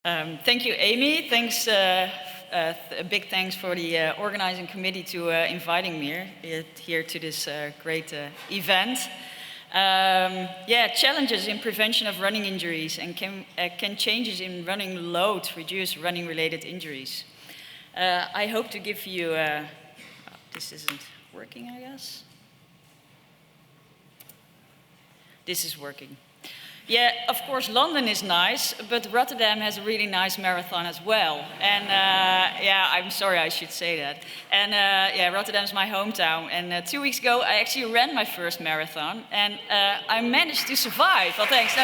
Thank you, Amy. Thanks, a big thanks for the organizing committee to inviting me here to this great event. Challenges in prevention of running injuries, and can changes in running load reduce running-related injuries? I hope to give you, this isn't working, I guess. This is working. Yeah, of course, London is nice, but Rotterdam has a really nice marathon as well. And I'm sorry I should say that. And Rotterdam's my hometown. And 2 weeks ago, I actually ran my first marathon, and I managed to survive. Well, thanks.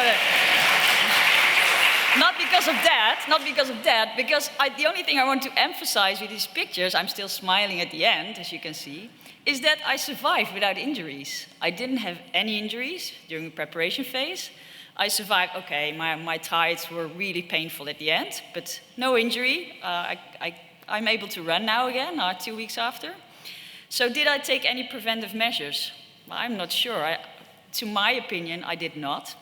Not because of that, because the only thing I want to emphasize with these pictures, I'm still smiling at the end, as you can see, is that I survived without injuries. I didn't have any injuries during the preparation phase. I survived. Okay, my tides were really painful at the end, but no injury. I'm able to run now again, 2 weeks after. So did I take any preventive measures? Well, I'm not sure. To my opinion, I did not.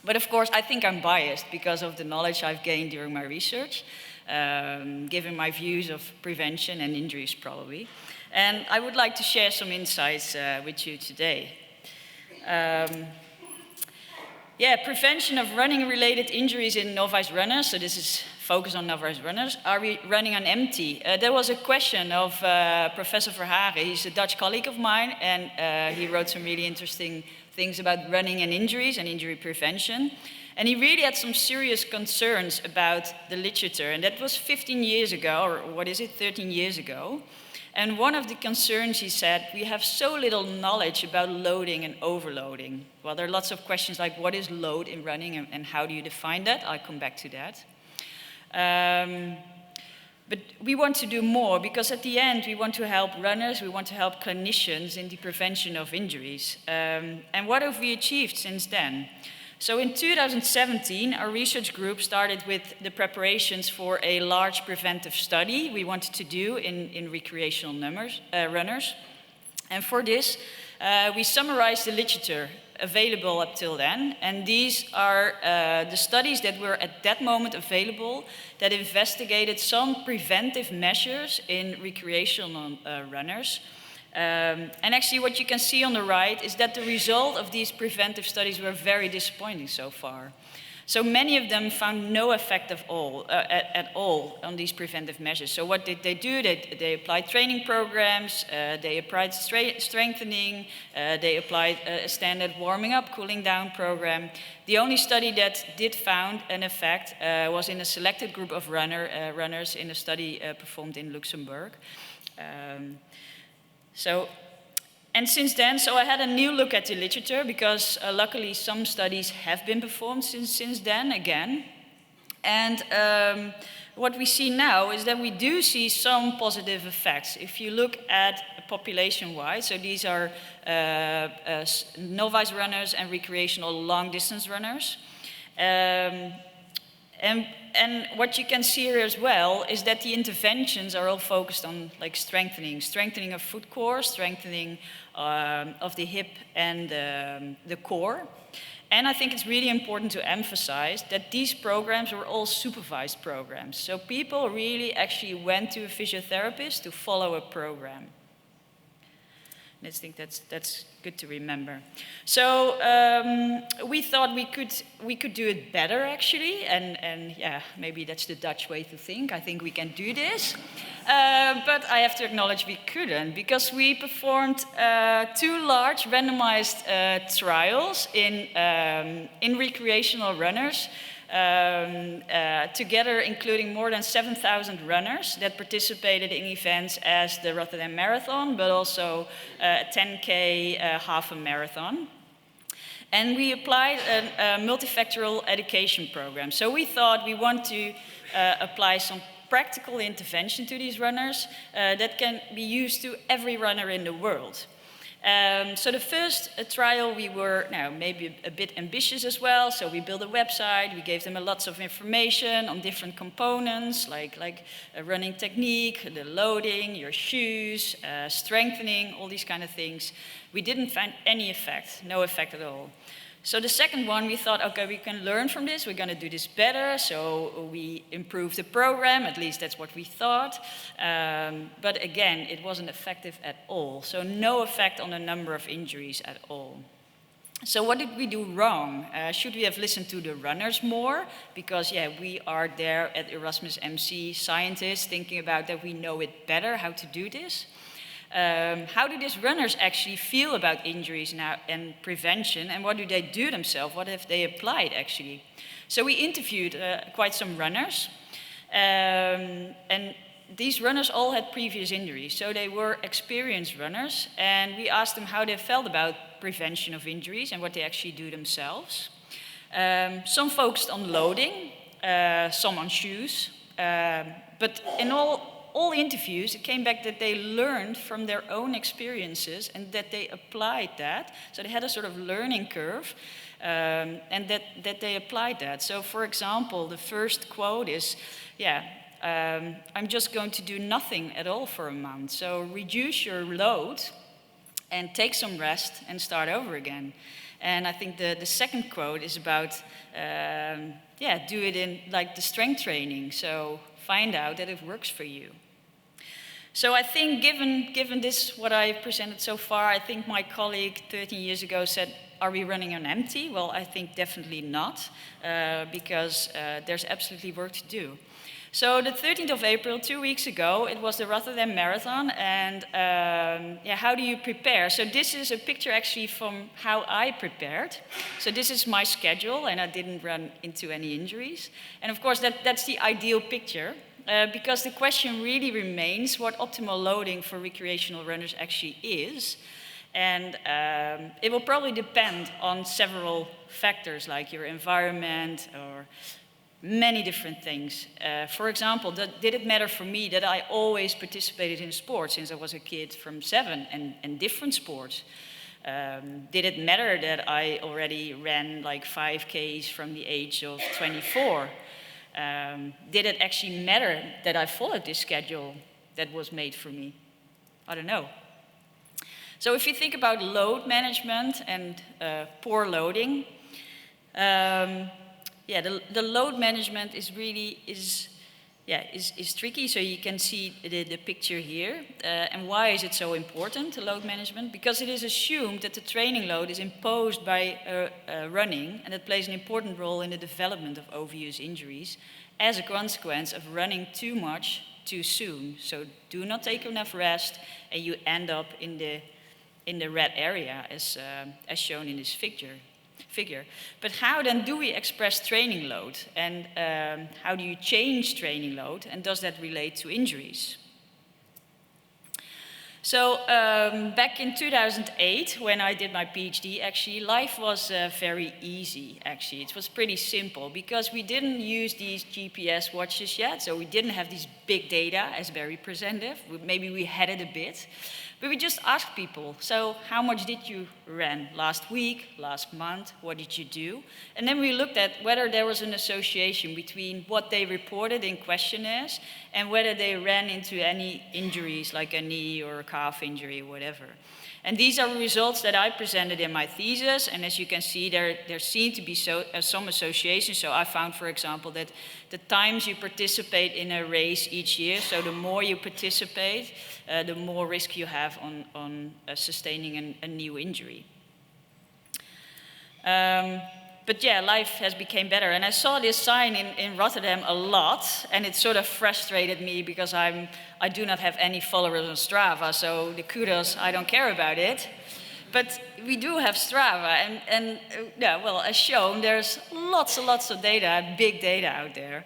But of course, I think I'm biased because of the knowledge I've gained during my research, given my views of prevention and injuries probably. And I would like to share some insights with you today. Prevention of running-related injuries in novice runners. So this is focused on novice runners. Are we running on empty? There was a question of Professor Verhagen. He's a Dutch colleague of mine, and he wrote some really interesting things about running and injuries and injury prevention. And he really had some serious concerns about the literature. And that was 15 years ago, or 13 years ago. And one of the concerns, he said, we have so little knowledge about loading and overloading. Well, there are lots of questions like what is load in running and how do you define that? I'll come back to that. But we want to do more because at the end we want to help runners, we want to help clinicians in the prevention of injuries. And what have we achieved since then? So in 2017, our research group started with the preparations for a large preventive study we wanted to do in recreational runners. And for this, we summarized the literature available up till then. And these are the studies that were at that moment available that investigated some preventive measures in recreational runners. And actually what you can see on the right is that the result of these preventive studies were very disappointing so far. So many of them found no effect at all on these preventive measures. So what did they do? They applied training programs, they applied strengthening, they applied a standard warming up, cooling down program. The only study that did found an effect was in a selected group of runners in a study performed in Luxembourg. And since then, so I had a new look at the literature because luckily some studies have been performed since then again. And what we see now is that we do see some positive effects. If you look at population-wide, so these are novice runners and recreational long-distance runners. And what you can see here as well is that the interventions are all focused on like strengthening of foot core, strengthening of the hip and the core. And I think it's really important to emphasize that these programs were all supervised programs. So people really actually went to a physiotherapist to follow a program. And I think that's good to remember. So we thought we could do it better actually, and yeah, maybe that's the Dutch way to think. I think we can do this, but I have to acknowledge we couldn't because we performed 2 large randomized trials in recreational runners. Together including more than 7,000 runners that participated in events as the Rotterdam Marathon, but also 10K, half a marathon. And we applied a multifactorial education program. So we thought we want to apply some practical intervention to these runners that can be used to every runner in the world. So the first trial, we were maybe a bit ambitious as well. So we built a website, we gave them lots of information on different components, like a running technique, the loading, your shoes, strengthening, all these kind of things. We didn't find any effect, no effect at all. So the second one, we thought, okay, we can learn from this, we're going to do this better, so we improved the program, at least that's what we thought. But again, it wasn't effective at all, so no effect on the number of injuries at all. So what did we do wrong? Should we have listened to the runners more? Because yeah, we are there at Erasmus MC, scientists, thinking about that we know it better, how to do this. How do these runners actually feel about injuries now and prevention, and what do they do themselves? What have they applied actually? So we interviewed quite some runners, and these runners all had previous injuries, so they were experienced runners, and we asked them how they felt about prevention of injuries and what they actually do themselves. Some focused on loading, some on shoes, but in all interviews, it came back that they learned from their own experiences and that they applied that. So they had a sort of learning curve, and that they applied that. So for example, the first quote is, I'm just going to do nothing at all for a month. So reduce your load and take some rest and start over again. And I think the second quote is about, do it in like the strength training. So find out that it works for you. So I think given this, what I presented so far, I think my colleague 13 years ago said, are we running on empty? Well, I think definitely not, because there's absolutely work to do. So the 13th of April, 2 weeks ago, it was the Rotterdam Marathon, and how do you prepare? So this is a picture actually from how I prepared. So this is my schedule, and I didn't run into any injuries. And of course, that's the ideal picture, because the question really remains what optimal loading for recreational runners actually is. And it will probably depend on several factors, like your environment or many different things. For example, did it matter for me that I always participated in sports since I was a kid from 7 and different sports? Did it matter that I already ran like 5Ks from the age of 24? Did it actually matter that I followed this schedule that was made for me? I don't know. So if you think about load management and poor loading, the load management is really is tricky. So you can see the picture here. And why is it so important, the load management? Because it is assumed that the training load is imposed by running, and it plays an important role in the development of overuse injuries as a consequence of running too much too soon. So do not take enough rest, and you end up in the red area as shown in this figure. But how then do we express training load, and how do you change training load, and does that relate to injuries? So back in 2008, when I did my PhD, actually, life was very easy, actually. It was pretty simple, because we didn't use these GPS watches yet, so we didn't have these big data, as Barry presented. Maybe we had it a bit. But we just asked people, so how much did you run last week, last month, what did you do? And then we looked at whether there was an association between what they reported in questionnaires and whether they ran into any injuries, like a knee or a calf injury or whatever. And these are results that I presented in my thesis, and as you can see, there seem to be some associations. So I found, for example, that the times you participate in a race each year, so the more you participate, the more risk you have on sustaining a new injury. But yeah, life has become better. And I saw this sign in Rotterdam a lot, and it sort of frustrated me because I do not have any followers on Strava, so the kudos, I don't care about it. But we do have Strava, and as shown, there's lots and lots of data, big data out there.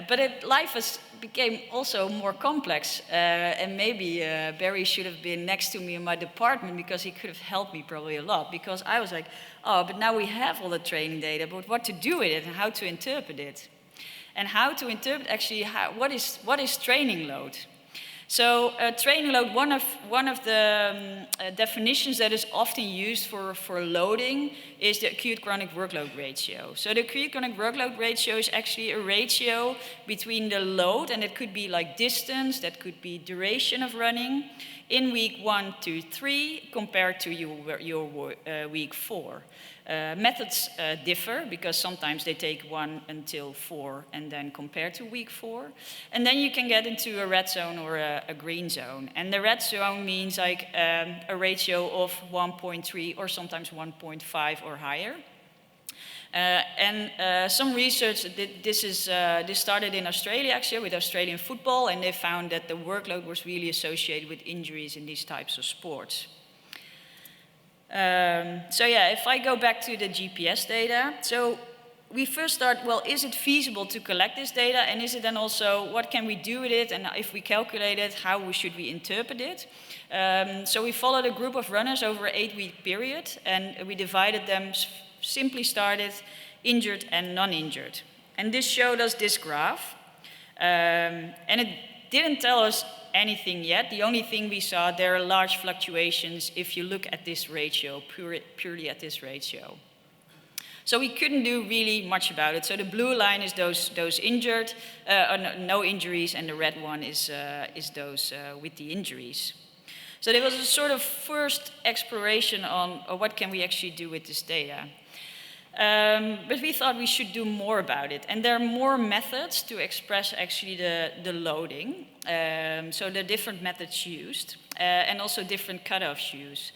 But life has became also more complex, and maybe Barry should have been next to me in my department, because he could have helped me probably a lot, because I was like, oh, but now we have all the training data, but what to do with it and how to interpret it. And how to interpret actually what is training load. So training load, one of the definitions that is often used for loading is the acute chronic workload ratio. So the acute chronic workload ratio is actually a ratio between the load, and it could be like distance, that could be duration of running, in week 1 to 3 compared to your week 4. Methods differ because sometimes they take 1 until 4 and then compare to week 4. And then you can get into a red zone or a green zone. And the red zone means like a ratio of 1.3 or sometimes 1.5 or higher. Some research, this started in Australia actually with Australian football, and they found that the workload was really associated with injuries in these types of sports. So yeah, if I go back to the GPS data, so we first start, well, is it feasible to collect this data, and is it then also, what can we do with it, and if we calculate it, how should we interpret it? So we followed a group of runners over an 8-week period, and we divided them, simply started injured and non-injured. And this showed us this graph, and it didn't tell us anything yet. The only thing we saw, there are large fluctuations if you look at this ratio, purely at this ratio. So we couldn't do really much about it. So the blue line is those injured, no injuries, and the red one is those with the injuries. So there was a sort of first exploration on what can we actually do with this data. But we thought we should do more about it. And there are more methods to express actually the loading. So the different methods used, and also different cutoffs used.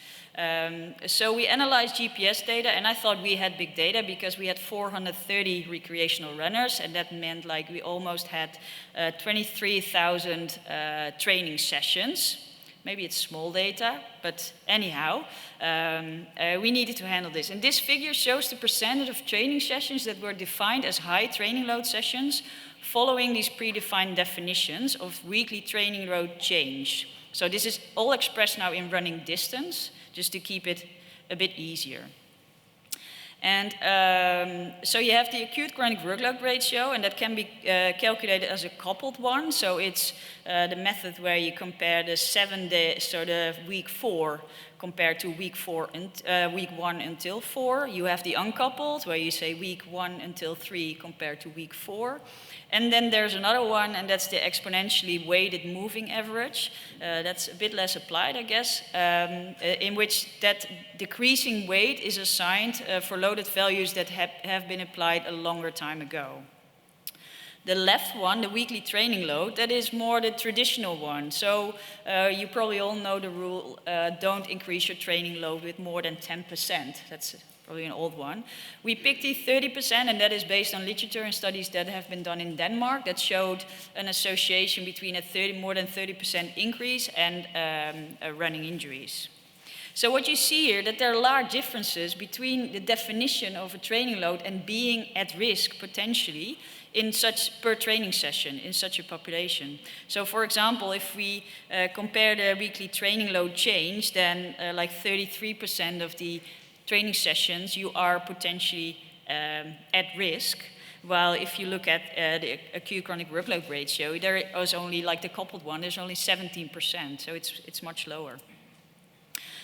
So we analyzed GPS data, and I thought we had big data because we had 430 recreational runners, and that meant like we almost had 23,000 training sessions. Maybe it's small data, but anyhow, we needed to handle this. And this figure shows the percentage of training sessions that were defined as high training load sessions following these predefined definitions of weekly training load change. So this is all expressed now in running distance, just to keep it a bit easier. And so you have the acute chronic workload ratio, and that can be calculated as a coupled one. So it's the method where you compare the 7 days, so the week 4 compared to week 1 until 4. You have the uncoupled, where you say week 1 until 3 compared to week 4. And then there's another one, and that's the exponentially weighted moving average. That's a bit less applied, I guess, in which that decreasing weight is assigned for loaded values that have been applied a longer time ago. The left one, the weekly training load, that is more the traditional one. So you probably all know the rule, don't increase your training load with more than 10%. That's probably an old one. We picked the 30%, and that is based on literature and studies that have been done in Denmark that showed an association between a more than 30% increase and running injuries. So what you see here, that there are large differences between the definition of a training load and being at risk potentially in such per training session in such a population. So for example, if we compare the weekly training load change, then like 33% of the training sessions you are potentially at risk. While if you look at the acute chronic workload ratio, there is only like the coupled one, there's only 17%, so it's much lower.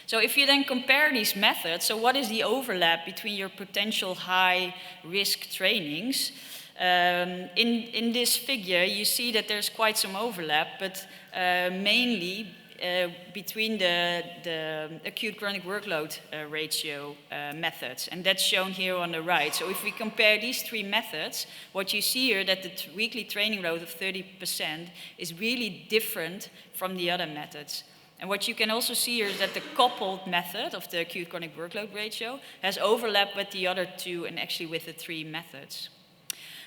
So if you then compare these methods, so what is the overlap between your potential high risk trainings? In this figure, you see that there's quite some overlap, but mainly between the acute chronic workload ratio methods, and that's shown here on the right. So if we compare these three methods, what you see here that the weekly training load of 30% is really different from the other methods. And what you can also see here is that the coupled method of the acute chronic workload ratio has overlap with the other two and actually with the three methods.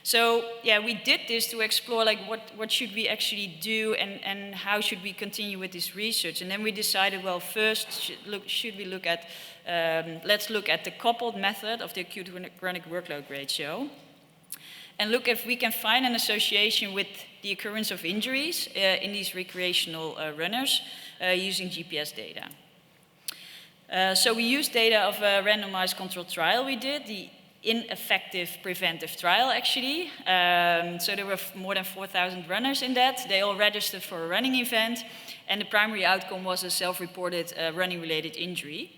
So yeah, we did this to explore like what should we actually do and how should we continue with this research. And then we decided, well, first should we look at, let's look at the coupled method of the acute chronic workload ratio and look if we can find an association with the occurrence of injuries in these recreational runners using GPS data. So we used data of a randomized controlled trial we did, the ineffective preventive trial actually. So there were more than 4,000 runners in that. They all registered for a running event, and the primary outcome was a self-reported running-related injury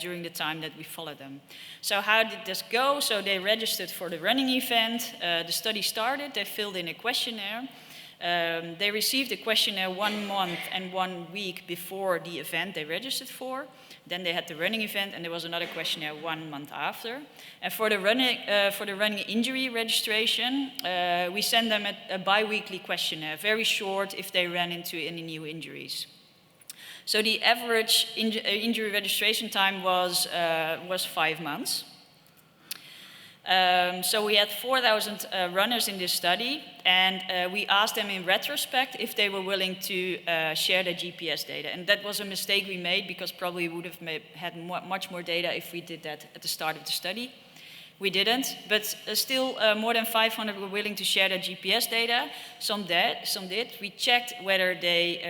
during the time that we followed them. So how did this go? So they registered for the running event, the study started, they filled in a questionnaire, They received a questionnaire 1 month and 1 week before the event they registered for. Then they had the running event, and there was another questionnaire 1 month after. And for the running injury registration, we send them a bi-weekly questionnaire, very short if they ran into any new injuries. So the average injury registration time was 5 months. So we had 4,000 runners in this study, and we asked them in retrospect if they were willing to share their GPS data. And that was a mistake we made, because probably we would have had much more data if we did that at the start of the study. We didn't, but still more than 500 were willing to share their GPS data. Some did. We checked whether they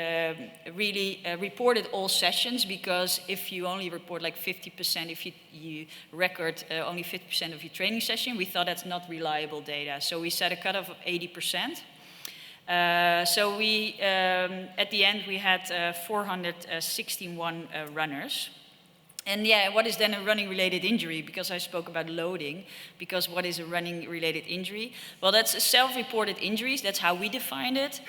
really reported all sessions, because if you only report like 50%, if you record only 50% of your training session, we thought that's not reliable data. So we set a cutoff of 80%. So we, at the end, we had 461 runners. And yeah, what is then a running-related injury? Because I spoke about loading, because what is a running-related injury? Well, that's a self-reported injuries, that's how we define it,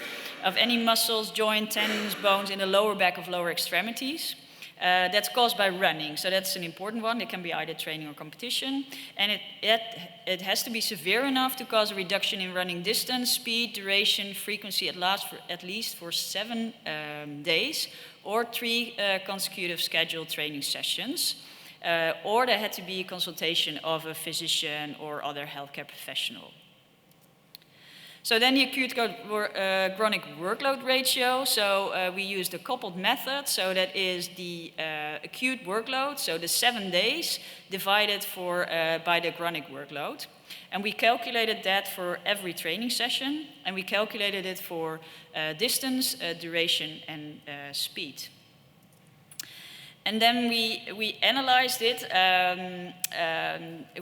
of any muscles, joint, tendons, bones in the lower back of lower extremities. That's caused by running, so that's an important one. It can be either training or competition. And it has to be severe enough to cause a reduction in running distance, speed, duration, frequency at least for 7 days, or 3 consecutive scheduled training sessions. Or there had to be a consultation of a physician or other healthcare professional. So then the acute chronic workload ratio. So we used a coupled method. So that is the acute workload, so the 7 days divided by the chronic workload. And we calculated that for every training session, and we calculated it for distance, duration, and speed. And then we analyzed it.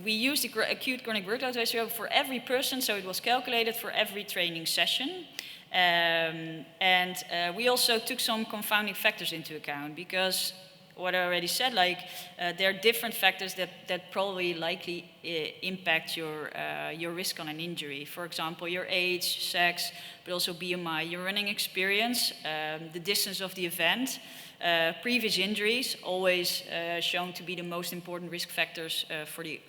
We used the acute chronic workload ratio for every person, so it was calculated for every training session. And we also took some confounding factors into account, because what I already said, like there are different factors that probably likely impact your risk on an injury. For example, your age, sex, but also BMI, your running experience, the distance of the event, previous injuries, always shown to be the most important risk factors for the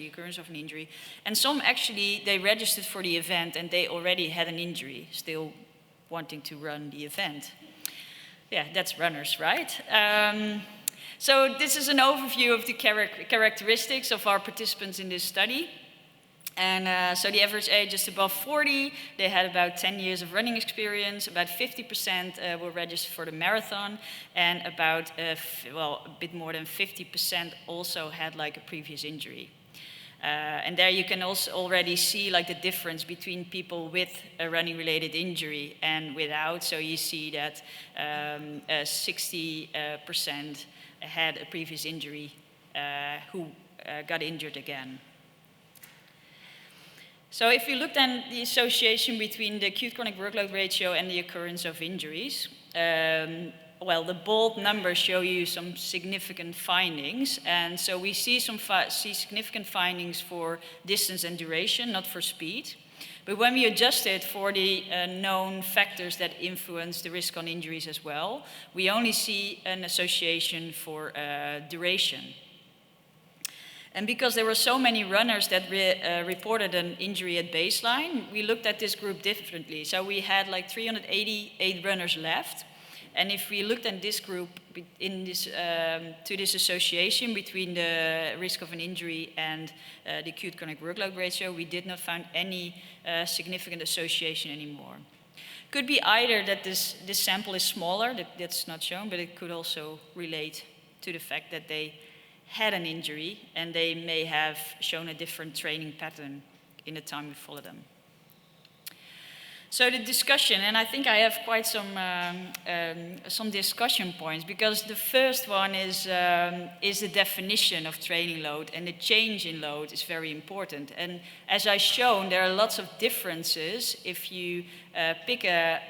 occurrence of an injury. And some actually, they registered for the event and they already had an injury, still wanting to run the event. Yeah, that's runners, right? So this is an overview of the characteristics of our participants in this study. And so the average age is above 40. They had about 10 years of running experience. About 50% were registered for the marathon. And about, a bit more than 50% also had like a previous injury. And there you can also already see like the difference between people with a running-related injury and without. So you see that 60% had a previous injury who got injured again. So if you look then at the association between the acute chronic workload ratio and the occurrence of injuries, the bold numbers show you some significant findings. And so we see significant findings for distance and duration, not for speed. But when we adjust it for the known factors that influence the risk on injuries as well, we only see an association for duration. And because there were so many runners that reported an injury at baseline, we looked at this group differently. So we had like 388 runners left. And if we looked at this group to this association between the risk of an injury and the acute chronic workload ratio, we did not find any significant association anymore. Could be either that this sample is smaller, that's not shown, but it could also relate to the fact that they had an injury and they may have shown a different training pattern in the time we followed them. So the discussion, and I think I have quite some discussion points, because the first one is the definition of training load, and the change in load is very important. And as I've shown, there are lots of differences. If you pick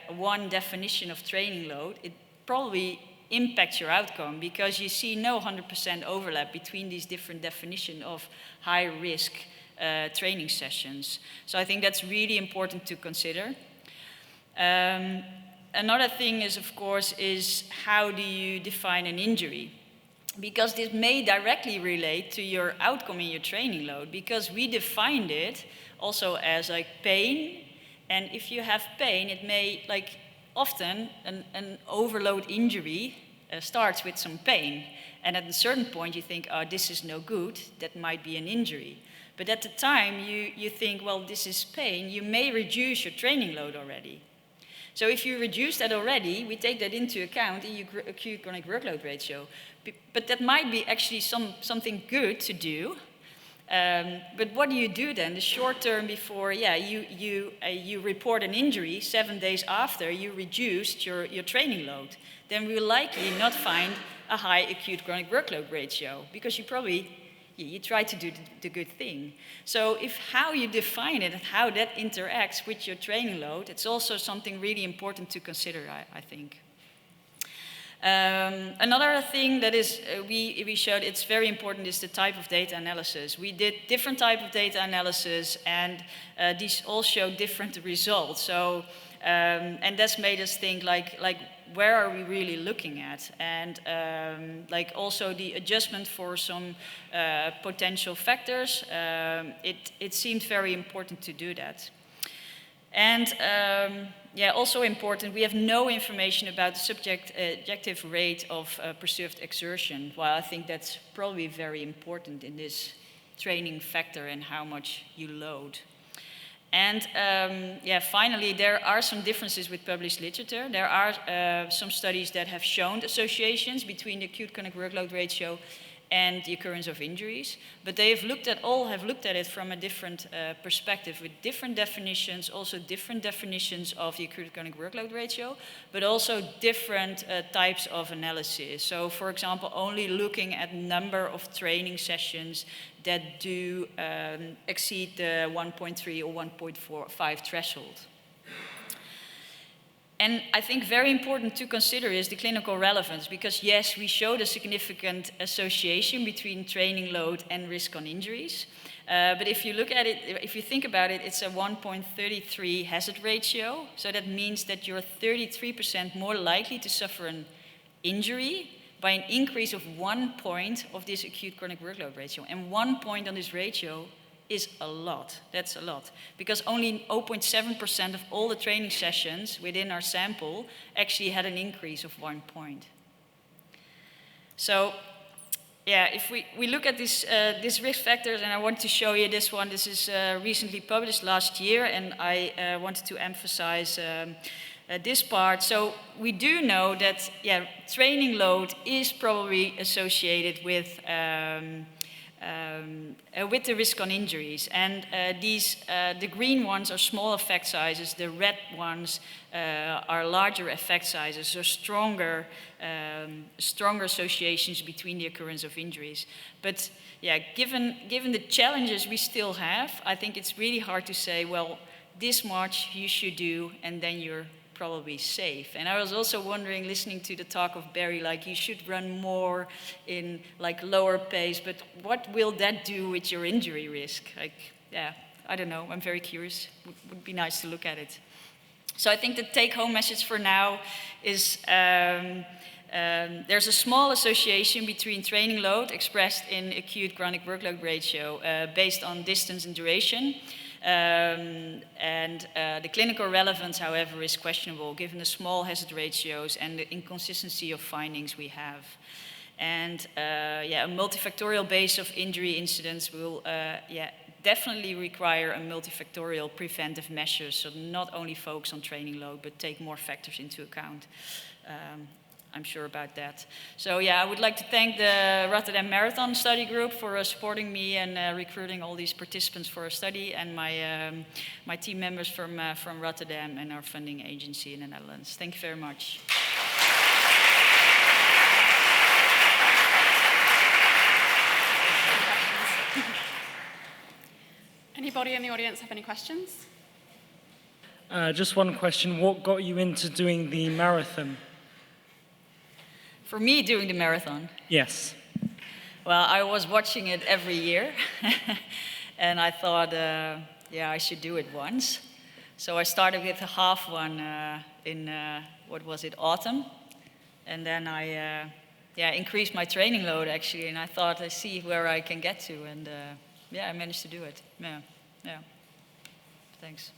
one definition of training load, it probably impacts your outcome, because you see no 100% overlap between these different definitions of high risk training sessions. So I think that's really important to consider. Another thing is, of course, is how do you define an injury? Because this may directly relate to your outcome in your training load, because we defined it also as like pain, and if you have pain, it may, like often, an overload injury starts with some pain, and at a certain point you think, oh, this is no good, that might be an injury. But at the time you think, well, this is pain, you may reduce your training load already. So if you reduce that already, we take that into account in your acute chronic workload ratio. But that might be actually something good to do. But what do you do then? The short term before, you report an injury 7 days after you reduced your training load. Then we will likely not find a high acute chronic workload ratio, because you try to do the good thing. So if how you define it and how that interacts with your training load, it's also something really important to consider, I think. Another thing that is we showed it's very important is the type of data analysis. We did different type of data analysis, and these all show different results. So and that's made us think like where are we really looking at, and like also the adjustment for some potential factors. It seemed very important to do that. And also important, we have no information about the subjective rate of perceived exertion. Well, I think that's probably very important in this training factor and how much you load. And finally, there are some differences with published literature. There are some studies that have shown associations between the acute chronic workload ratio and the occurrence of injuries, but they have looked at it from a different perspective, with different definitions, also different definitions of the acute chronic workload ratio, but also different types of analysis. So, for example, only looking at number of training sessions that do exceed the 1.3 or 1.45 threshold. And I think very important to consider is the clinical relevance, because yes, we showed a significant association between training load and risk on injuries. But if you look at it, if you think about it, it's a 1.33 hazard ratio. So that means that you're 33% more likely to suffer an injury by an increase of 1 point of this acute chronic workload ratio. And 1 point on this ratio is a lot. That's a lot. Because only 0.7% of all the training sessions within our sample actually had an increase of 1 point. So, yeah, if we look at these risk factors, and I want to show you this one. This is recently published last year, and I wanted to emphasize this part. So we do know that, training load is probably associated with the risk on injuries, and the green ones are small effect sizes, the red ones are larger effect sizes, so stronger associations between the occurrence of injuries. But given the challenges we still have, I think it's really hard to say, well, this much you should do, and then you're probably safe. And I was also wondering, listening to the talk of Barry, like you should run more in like lower pace, but what will that do with your injury risk? Like, I don't know, I'm very curious. Would be nice to look at it. So I think the take-home message for now is there's a small association between training load expressed in acute chronic workload ratio based on distance and duration. The clinical relevance, however, is questionable given the small hazard ratios and the inconsistency of findings we have. And a multifactorial base of injury incidence will definitely require a multifactorial preventive measures, so not only focus on training load, but take more factors into account. I'm sure about that. So I would like to thank the Rotterdam Marathon Study Group for supporting me and recruiting all these participants for a study, and my team members from Rotterdam and our funding agency in the Netherlands. Thank you very much. Anybody in the audience have any questions? Just one question. What got you into doing the marathon? For me, doing the marathon? Yes. Well, I was watching it every year, and I thought, I should do it once. So I started with a half one in, what was it, autumn. And then I increased my training load actually, and I thought, I see where I can get to, and I managed to do it. Yeah. Thanks.